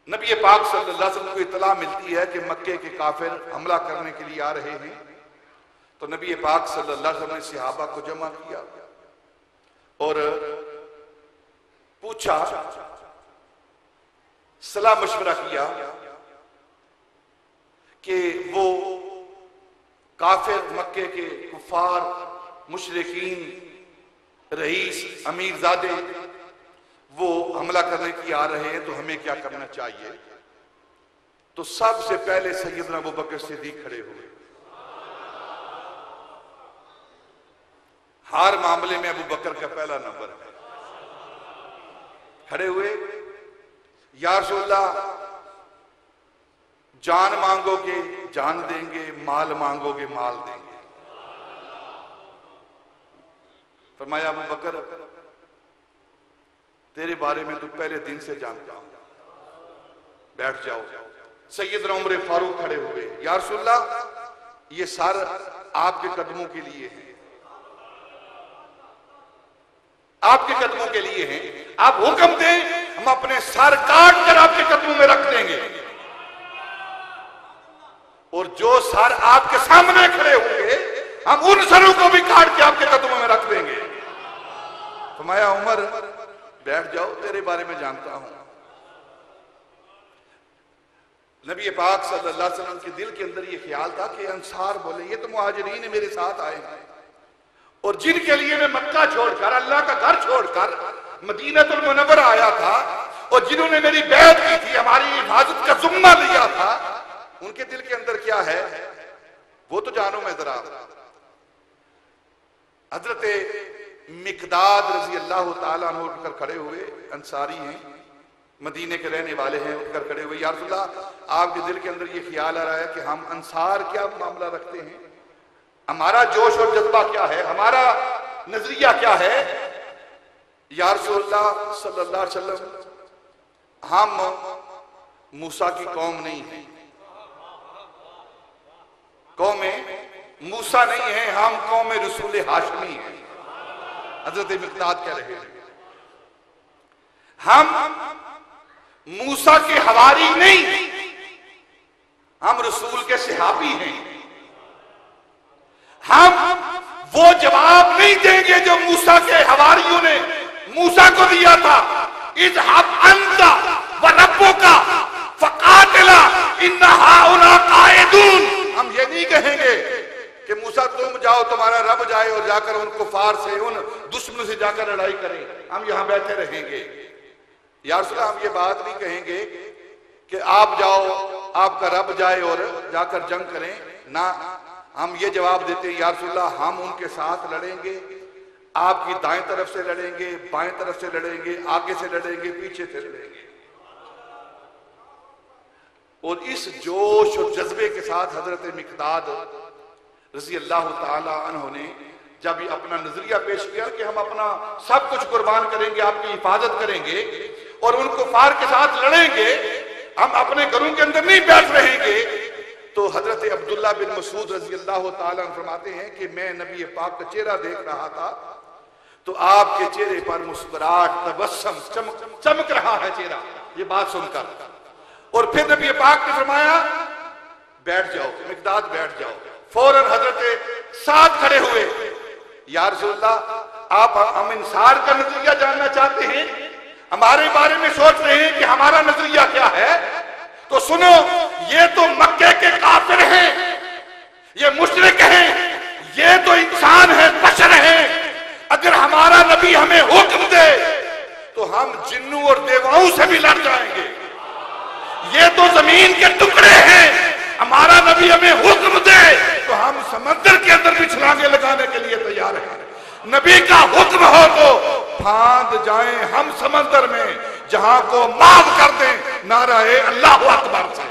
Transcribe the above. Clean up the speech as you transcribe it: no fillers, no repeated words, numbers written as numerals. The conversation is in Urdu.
نبی پاک صلی اللہ علیہ وسلم کو اطلاع ملتی ہے کہ مکے کے کافر حملہ کرنے کے لیے آ رہے ہیں، تو نبی پاک صلی اللہ علیہ وسلم نے صحابہ کو جمع کیا اور پوچھا، صلاح مشورہ کیا کہ وہ کافر مکے کے کفار مشرکین رئیس امیر زادے وہ حملہ کرنے کی آ رہے ہیں تو ہمیں کیا کرنا چاہیے؟ تو سب سے پہلے سیدنا ابوبکر صدیق کھڑے ہوئے۔ ہر معاملے میں ابوبکر کا پہلا نمبر ہے۔ کھڑے ہوئے، یا رسول اللہ جان مانگو گے جان دیں گے، مال مانگو گے مال دیں گے۔ فرمایا ابوبکر تیرے بارے میں تو پہلے دن سے جانتا ہوں، بیٹھ جاؤ۔ سیدنا عمر فاروق کھڑے ہوئے، یا رسول اللہ یہ سر آپ کے قدموں کے لیے ہیں، آپ کے قدموں کے لیے ہیں، آپ حکم دیں ہم اپنے سر کاٹ کر آپ کے قدموں میں رکھ دیں گے، اور جو سر آپ کے سامنے کھڑے ہوں گے ہم ان سروں کو بھی کاٹ کے آپ کے قدموں میں رکھ دیں گے۔ فرمایا عمر بیٹھ جاؤ، تیرے بارے میں جانتا ہوں۔ نبی پاک صلی اللہ علیہ وسلم کے دل کے اندر یہ خیال تھا کہ انصار بولے یہ تو مہاجرین میرے ساتھ آئے ہیں، اور جن کے لیے میں مکہ چھوڑ کر اللہ کا گھر چھوڑ کر مدینہ المنورہ آیا تھا، اور جنہوں نے میری بیعت کی تھی، ہماری حفاظت کا ذمہ لیا تھا، ان کے دل کے اندر کیا ہے وہ تو جانو میں ذرا۔ حضرت مقداد رضی اللہ تعالیٰ عنہ اٹھ کر کھڑے ہوئے، انصاری ہیں، مدینے کے رہنے والے ہیں، اٹھ کر کھڑے ہوئے، یا رسول اللہ آپ کے دل کے اندر یہ خیال آ رہا ہے کہ ہم انصار کیا معاملہ رکھتے ہیں، ہمارا جوش اور جذبہ کیا ہے، ہمارا نظریہ کیا ہے؟ یا رسول اللہ صلی اللہ علیہ وسلم ہم موسیٰ کی قوم نہیں ہیں، قوم موسیٰ نہیں ہیں، ہم قوم رسول ہاشمی ہیں۔ حضرت مقداد کہہ رہے ہیں ہم موسیٰ کے حواری نہیں، ہم رسول کے صحابی ہیں، ہم وہ جواب نہیں دیں گے جو موسیٰ کے حواریوں نے موسیٰ کو دیا تھا، اذهب انت وربک فقاتلا ان هؤلاء قاعدون۔ ہم یہ نہیں کہیں گے کہ موسیٰ تم جاؤ تمہارا رب جائے اور جا کر ان کفار سے ان دشمنوں سے جا کر لڑائی کریں، ہم یہاں بیٹھے رہیں گے۔ یا رسول اللہ ہم یہ بات نہیں کہیں گے کہ آپ جاؤ آپ کا رب جائے اور جا کر جنگ کریں، نہ، ہم یہ جواب دیتے ہیں یا رسول اللہ ہم ان کے ساتھ لڑیں گے، آپ کی دائیں طرف سے لڑیں گے، بائیں طرف سے لڑیں گے، آگے سے لڑیں گے، پیچھے سے لڑیں گے۔ اور اس جوش اور جذبے کے ساتھ حضرت مقداد رضی اللہ تعالی عنہ نے جب یہ اپنا نظریہ پیش کیا کہ ہم اپنا سب کچھ قربان کریں گے، آپ کی حفاظت کریں گے اور ان کفار کے ساتھ لڑیں گے، ہم اپنے گھروں کے اندر نہیں بیٹھ رہیں گے، تو حضرت عبداللہ بن مسعود رضی اللہ تعالیٰ عنہ فرماتے ہیں کہ میں نبی پاک کا چہرہ دیکھ رہا تھا تو آپ کے چہرے پر مسکراہٹ، تبسم چمک رہا ہے چہرہ، یہ بات سن کر۔ اور پھر نبی پاک نے فرمایا بیٹھ جاؤ مقداد بیٹھ جاؤ، فوراً حضرت ساتھ کھڑے ہوئے، یا رسول اللہ آپ ہم انصار کا نظریہ جاننا چاہتے ہیں، ہمارے بارے میں سوچ رہے ہیں کہ ہمارا نظریہ کیا ہے، تو سنو یہ تو مکے کے کافر ہیں، یہ مشرک ہیں، یہ تو انسان ہیں، بشر ہیں، اگر ہمارا نبی ہمیں حکم دے تو ہم جنوں اور دیواؤں سے بھی لڑ جائیں گے، یہ تو زمین کے ٹکڑے ہیں، ہمارا نبی ہمیں حکم دے تو ہم سمندر کے اندر بھی چھلانگے لگانے کے لیے تیار ہیں، نبی کا حکم ہو تو پھاند جائیں ہم سمندر میں، جہاں کو معاف کر دیں نعرہ اللہ اکبر سے۔